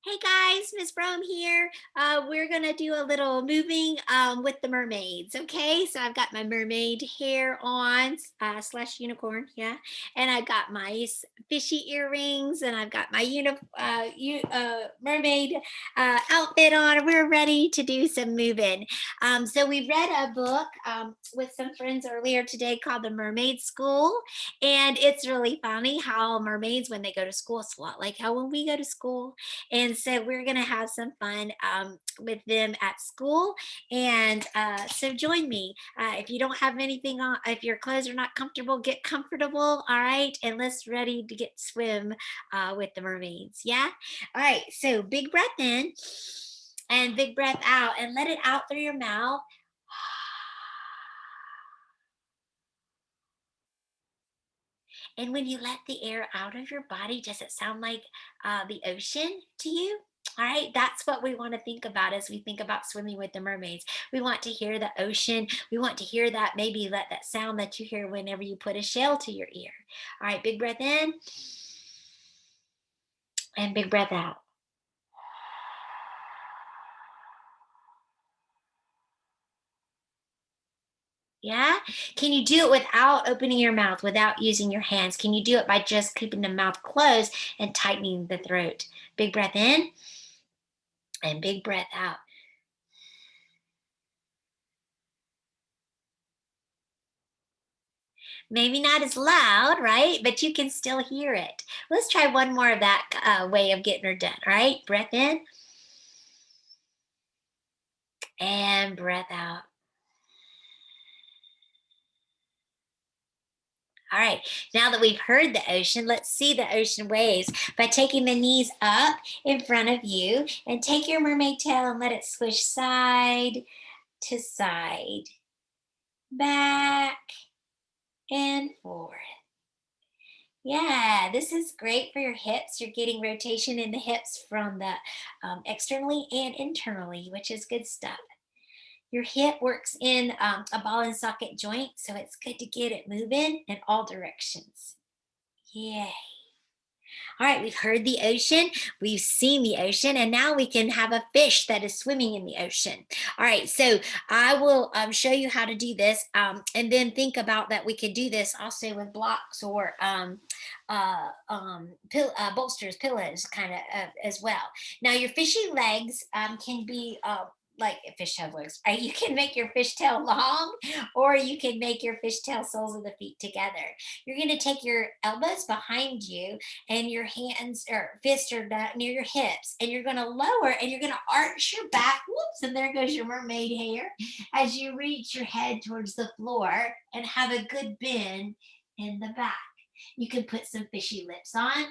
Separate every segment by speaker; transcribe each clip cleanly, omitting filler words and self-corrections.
Speaker 1: Hey guys, Miss Brome here. We're gonna do a little moving with the mermaids. Okay, so I've got my mermaid hair on, slash unicorn, yeah, and I've got my fishy earrings, and I've got my mermaid outfit on. We're ready to do some moving. So we read a book with some friends earlier today called The Mermaid School, and it's really funny how mermaids, when they go to school, it's a lot like how when we go to school, and so we're going to have some fun with them at school. And so join me. If you don't have anything on, if your clothes are not comfortable, get comfortable. All right. And let's ready to get swim with the mermaids. Yeah. All right. So big breath in and big breath out and let it out through your mouth. And when you let the air out of your body, does it sound like the ocean to you? All right, that's what we want to think about as we think about swimming with the mermaids. We want to hear the ocean. We want to hear that, maybe let that sound that you hear whenever you put a shell to your ear. All right, big breath in and big breath out. Yeah. Can you do it without opening your mouth, without using your hands? Can you do it by just keeping the mouth closed and tightening the throat? Big breath in and big breath out. Maybe not as loud, right? But you can still hear it. Let's try one more of that way of getting her done. All right, breath in and breath out. All right, now that we've heard the ocean, let's see the ocean waves by taking the knees up in front of you and take your mermaid tail and let it swish side to side, back and forth. Yeah, this is great for your hips. You're getting rotation in the hips from the externally and internally, which is good stuff. Your hip works in a ball and socket joint, so it's good to get it moving in all directions. Yeah. All right, we've heard the ocean, we've seen the ocean, and now we can have a fish that is swimming in the ocean. All right, so I will show you how to do this, and then think about that we could do this also with blocks or bolsters, pillows, kind of as well. Now, your fishy legs can be like fish have legs, right? You can make your fishtail long, or you can make your fishtail soles of the feet together. You're going to take your elbows behind you and your hands or fists are near your hips, and you're going to lower and you're going to arch your back. Whoops, and there goes your mermaid hair as you reach your head towards the floor and have a good bend in the back. You can put some fishy lips on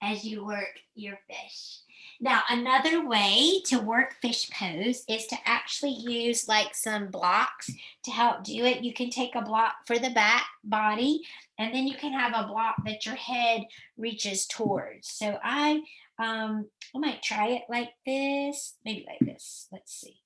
Speaker 1: as you work your fish. Now, another way to work fish pose is to actually use like some blocks to help do it. You can take a block for the back body, and then you can have a block that your head reaches towards. So I might try it like this, maybe like this. Let's see.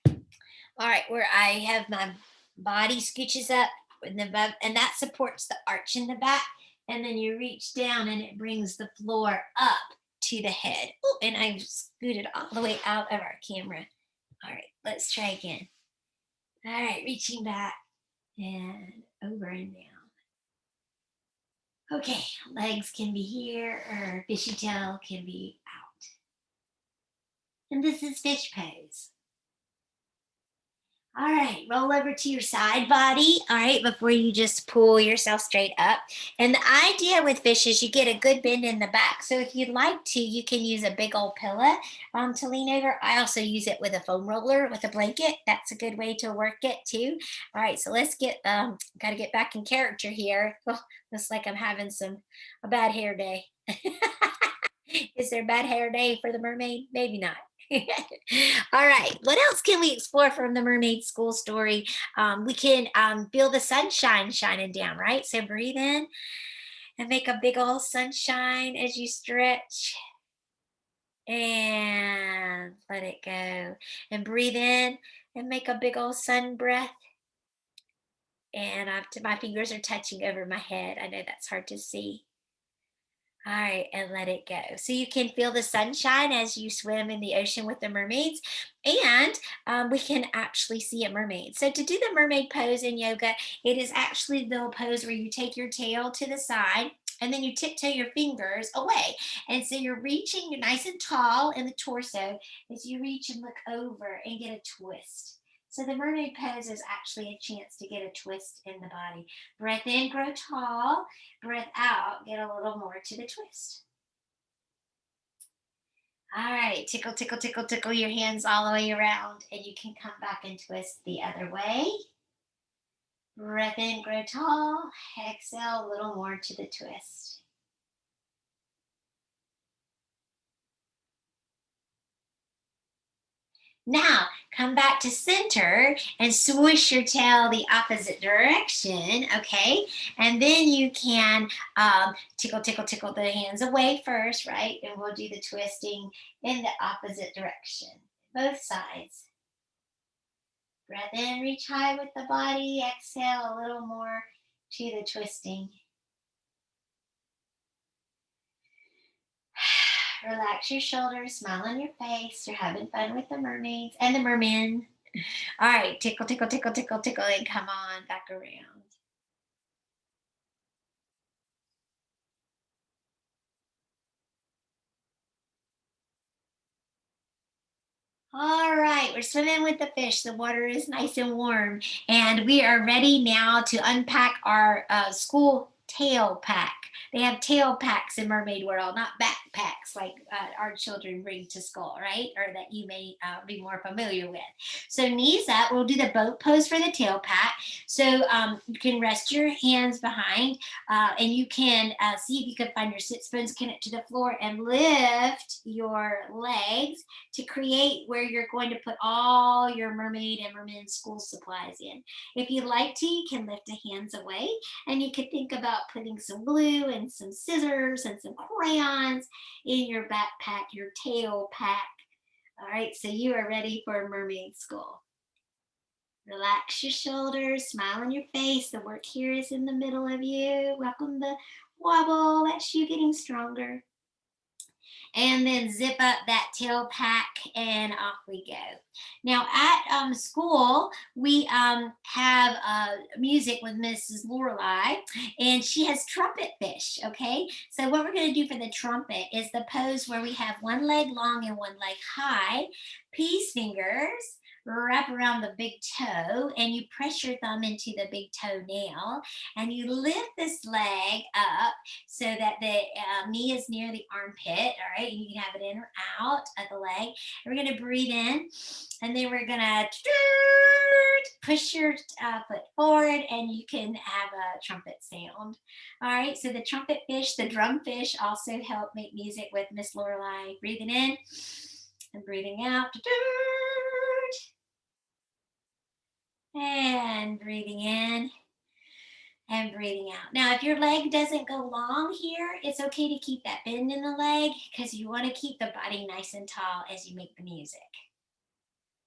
Speaker 1: All right, where I have my body scooches up and and that supports the arch in the back. And then you reach down and it brings the floor up to the head. Ooh, and I scooted all the way out of our camera. All right, let's try again. All right, reaching back and over and down. Okay, legs can be here or fishy tail can be out. And this is fish pose. All right, roll over to your side body. All right, before you just pull yourself straight up. And the idea with fish is you get a good bend in the back. So if you'd like to, you can use a big old pillow to lean over. I also use it with a foam roller with a blanket. That's a good way to work it too. All right, so let's got to get back in character here. Oh, looks like I'm having a bad hair day. Is there a bad hair day for the mermaid? Maybe not. All right. What else can we explore from the mermaid school story? We can feel the sunshine shining down, right? So breathe in and make a big old sunshine as you stretch and let it go. And breathe in and make a big old sun breath. And my fingers are touching over my head. I know that's hard to see. All right, and let it go. So you can feel the sunshine as you swim in the ocean with the mermaids, and we can actually see a mermaid. So to do the mermaid pose in yoga, it is actually the pose where you take your tail to the side and then you tiptoe your fingers away. And so you're reaching, you're nice and tall in the torso as you reach and look over and get a twist. So the mermaid pose is actually a chance to get a twist in the body. Breath in, grow tall. Breath out, get a little more to the twist. All right, tickle, tickle, tickle, tickle your hands all the way around, and you can come back and twist the other way. Breath in, grow tall. Exhale, a little more to the twist. Now, come back to center and swish your tail the opposite direction, okay? And then you can tickle, tickle, tickle the hands away first, right? And we'll do the twisting in the opposite direction, both sides. Breath in, reach high with the body. Exhale, a little more to the twisting. Relax your shoulders, smile on your face. You're having fun with the mermaids and the mermen. All right, tickle, tickle, tickle, tickle, tickle, and come on back around. All right, we're swimming with the fish. The water is nice and warm, and we are ready now to unpack our school tail pack. They have tail packs in Mermaid World, not backpacks like our children bring to school, right? Or that you may be more familiar with. So knees up. We'll do the boat pose for the tail pack. So you can rest your hands behind, and you can see if you can find your sit bones connect to the floor and lift your legs to create where you're going to put all your mermaid and merman school supplies in. If you'd like to, you can lift the hands away and you could think about putting some glue and some scissors and some crayons in your backpack, your tail pack. All right, so you are ready for mermaid school. Relax your shoulders, smile on your face. The work here is in the middle of you. Welcome the wobble. That's you getting stronger, and then zip up that tail pack and off we go. Now at school, we have music with Mrs. Lorelei, and she has trumpet fish, okay? So what we're gonna do for the trumpet is the pose where we have one leg long and one leg high, peace fingers, wrap around the big toe, and you press your thumb into the big toenail, and you lift this leg up so that the knee is near the armpit. All right, you can have it in or out of the leg. And we're going to breathe in, and then we're going to push your foot forward, and you can have a trumpet sound. All right, so the trumpet fish, the drum fish also help make music with Miss Lorelei. Breathing in and breathing out. And breathing in and breathing out. Now, if your leg doesn't go long here, it's okay to keep that bend in the leg because you want to keep the body nice and tall as you make the music.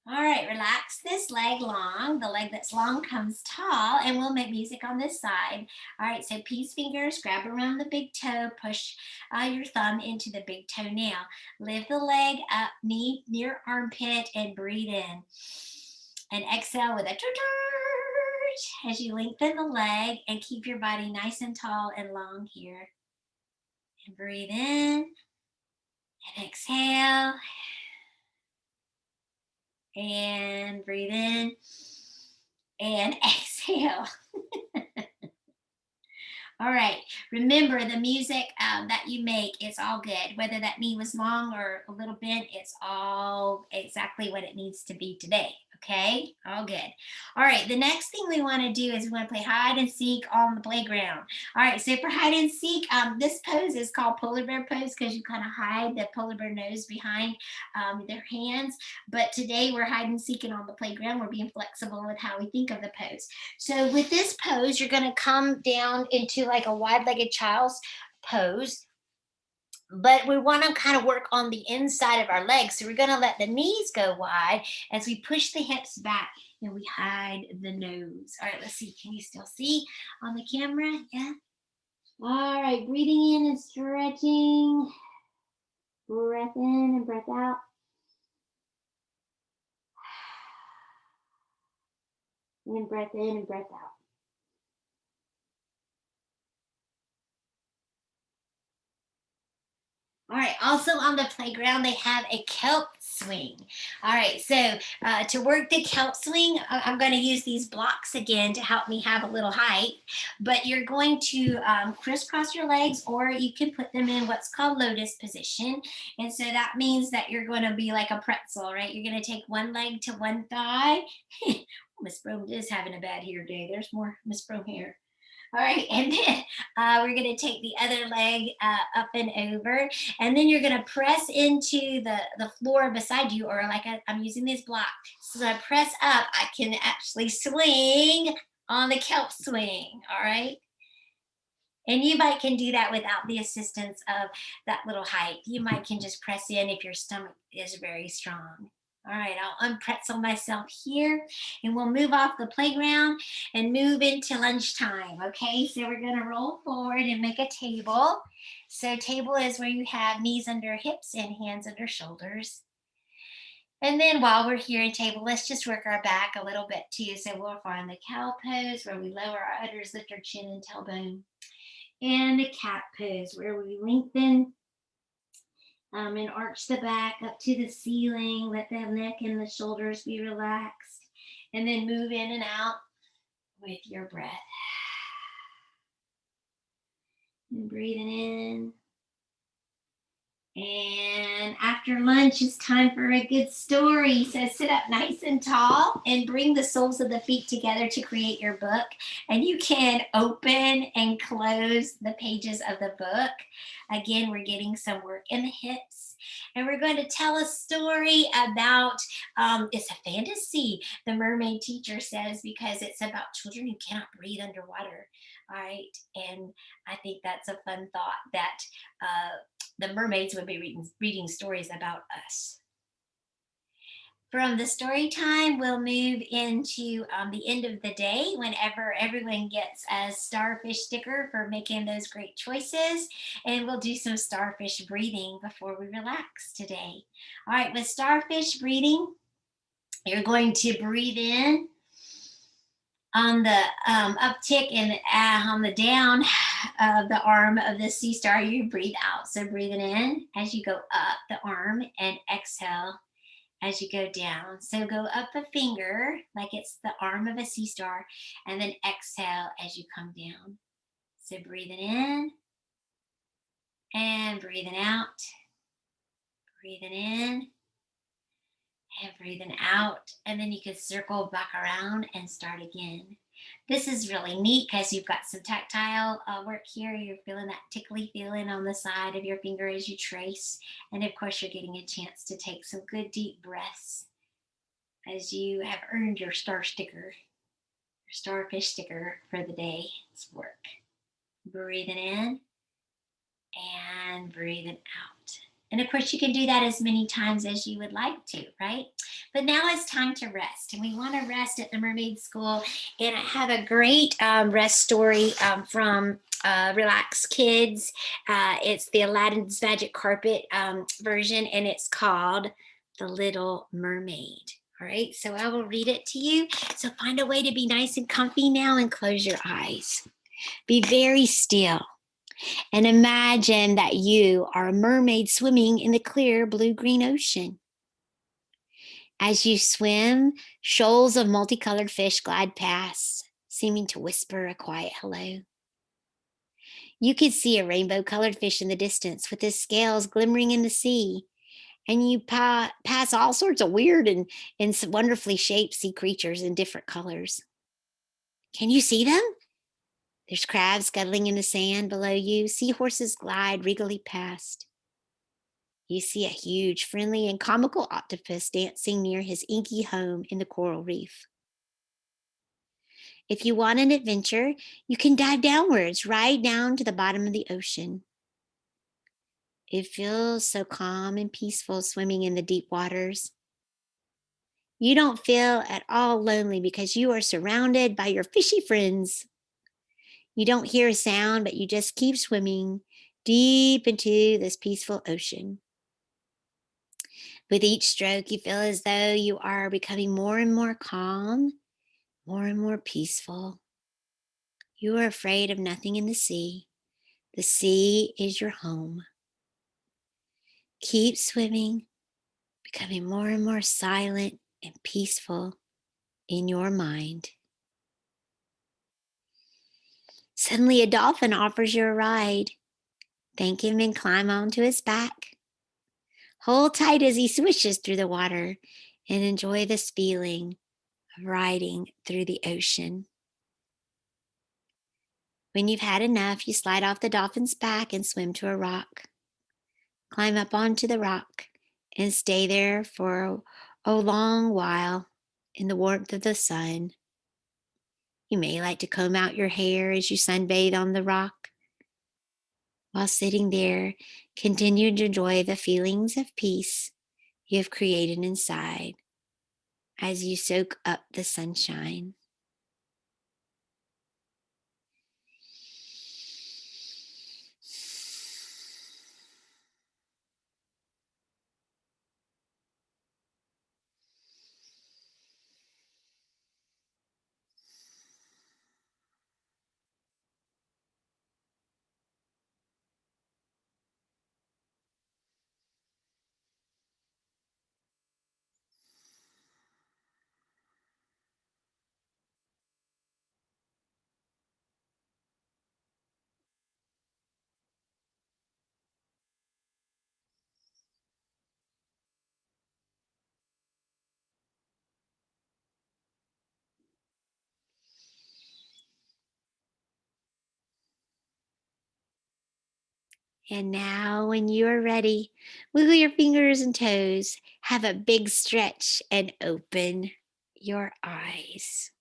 Speaker 1: All right, relax this leg long. The leg that's long comes tall, and we'll make music on this side. All right, so peace fingers, grab around the big toe, push your thumb into the big toenail. Lift the leg up, knee near armpit, and breathe in. And exhale with a as you lengthen the leg and keep your body nice and tall and long here. And breathe in and exhale. And breathe in and exhale. All right. Remember the music that you make is all good. Whether that knee was long or a little bent, it's all exactly what it needs to be today. Okay. All good. All right. The next thing we want to do is we want to play hide and seek on the playground. All right. So for hide and seek, this pose is called polar bear pose because you kind of hide the polar bear nose behind their hands. But today we're hide and seeking on the playground. We're being flexible with how we think of the pose. So with this pose, you're going to come down into like a wide-legged child's pose, but we want to kind of work on the inside of our legs. So we're going to let the knees go wide as we push the hips back and we hide the nose. All right, let's see. Can you still see on the camera? Yeah. All right, breathing in and stretching. Breath in and breath out. And breath in and breath out. All right. Also on the playground, they have a kelp swing. All right. So to work the kelp swing, I'm going to use these blocks again to help me have a little height. But you're going to crisscross your legs, or you can put them in what's called lotus position. And so that means that you're going to be like a pretzel, right? You're going to take one leg to one thigh. Miss Brome is having a bad hair day. There's more Miss Brome hair. All right, and then we're going to take the other leg up and over, and then you're going to press into the floor beside you, or like I'm using this block. So I press up, I can actually swing on the kelp swing. All right, and you might can do that without the assistance of that little height. You might can just press in if your stomach is very strong. All right, I'll unpretzel myself here and we'll move off the playground and move into lunchtime. Okay, so we're gonna roll forward and make a table. So table is where you have knees under hips and hands under shoulders. And then while we're here in table, let's just work our back a little bit too. So we'll find the cow pose where we lower our udders, lift our chin and tailbone, and the cat pose where we lengthen and arch the back up to the ceiling. Let the neck and the shoulders be relaxed. And then move in and out with your breath. And breathing in. And after lunch, it's time for a good story. So sit up nice and tall and bring the soles of the feet together to create your book. And you can open and close the pages of the book. Again, we're getting some work in the hips. And we're going to tell a story about, it's a fantasy, the mermaid teacher says, because it's about children who cannot breathe underwater. All right. And I think that's a fun thought that the mermaids would be reading stories about us. From the story time, we'll move into the end of the day whenever everyone gets a starfish sticker for making those great choices. And we'll do some starfish breathing before we relax today. All right, with starfish breathing, you're going to breathe in on the uptick and on the down of the arm of the sea star, you breathe out. So breathing in as you go up the arm and exhale as you go down. So go up a finger like it's the arm of a sea star and then exhale as you come down. So breathing in and breathing out, breathing in and breathing out. And then you can circle back around and start again. This is really neat because you've got some tactile work here. You're feeling that tickly feeling on the side of your finger as you trace. And of course, you're getting a chance to take some good deep breaths as you have earned your star sticker, your starfish sticker for the day's work. Breathing in and breathing out. And of course, you can do that as many times as you would like to, right? But now it's time to rest. And we want to rest at the Mermaid School. And I have a great rest story from Relax Kids. It's the Aladdin's Magic Carpet version, and it's called The Little Mermaid. All right, so I will read it to you. So find a way to be nice and comfy now and close your eyes. Be very still. And imagine that you are a mermaid swimming in the clear blue-green ocean. As you swim, shoals of multicolored fish glide past, seeming to whisper a quiet hello. You could see a rainbow-colored fish in the distance with his scales glimmering in the sea. And you pass all sorts of weird and wonderfully shaped sea creatures in different colors. Can you see them? There's crabs scuttling in the sand below you. Seahorses glide regally past. You see a huge, friendly, and comical octopus dancing near his inky home in the coral reef. If you want an adventure, you can dive downwards, right down to the bottom of the ocean. It feels so calm and peaceful swimming in the deep waters. You don't feel at all lonely because you are surrounded by your fishy friends. You don't hear a sound, but you just keep swimming deep into this peaceful ocean. With each stroke, you feel as though you are becoming more and more calm, more and more peaceful. You are afraid of nothing in the sea. The sea is your home. Keep swimming, becoming more and more silent and peaceful in your mind. Suddenly, a dolphin offers you a ride. Thank him and climb onto his back. Hold tight as he swishes through the water and enjoy this feeling of riding through the ocean. When you've had enough, you slide off the dolphin's back and swim to a rock. Climb up onto the rock and stay there for a long while in the warmth of the sun. You may like to comb out your hair as you sunbathe on the rock. While sitting there, continue to enjoy the feelings of peace you have created inside as you soak up the sunshine. And now, when you are ready, wiggle your fingers and toes, have a big stretch, and open your eyes.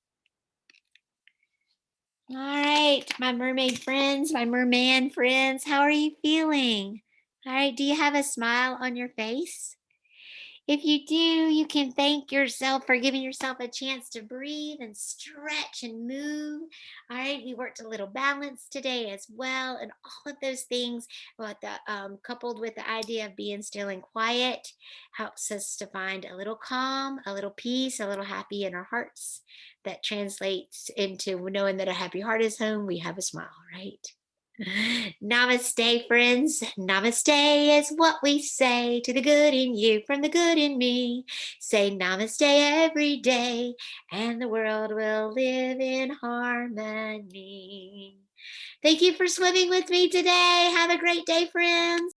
Speaker 1: All right, my mermaid friends, my merman friends, how are you feeling? All right, do you have a smile on your face? If you do, you can thank yourself for giving yourself a chance to breathe and stretch and move. All right, we worked a little balance today as well, and all of those things, coupled with the idea of being still and quiet, helps us to find a little calm, a little peace, a little happy in our hearts. That translates into knowing that a happy heart is home. We have a smile, right? Namaste, friends. Namaste is what we say to the good in you from the good in me. Say namaste every day, and the world will live in harmony. Thank you for swimming with me today. Have a great day, friends.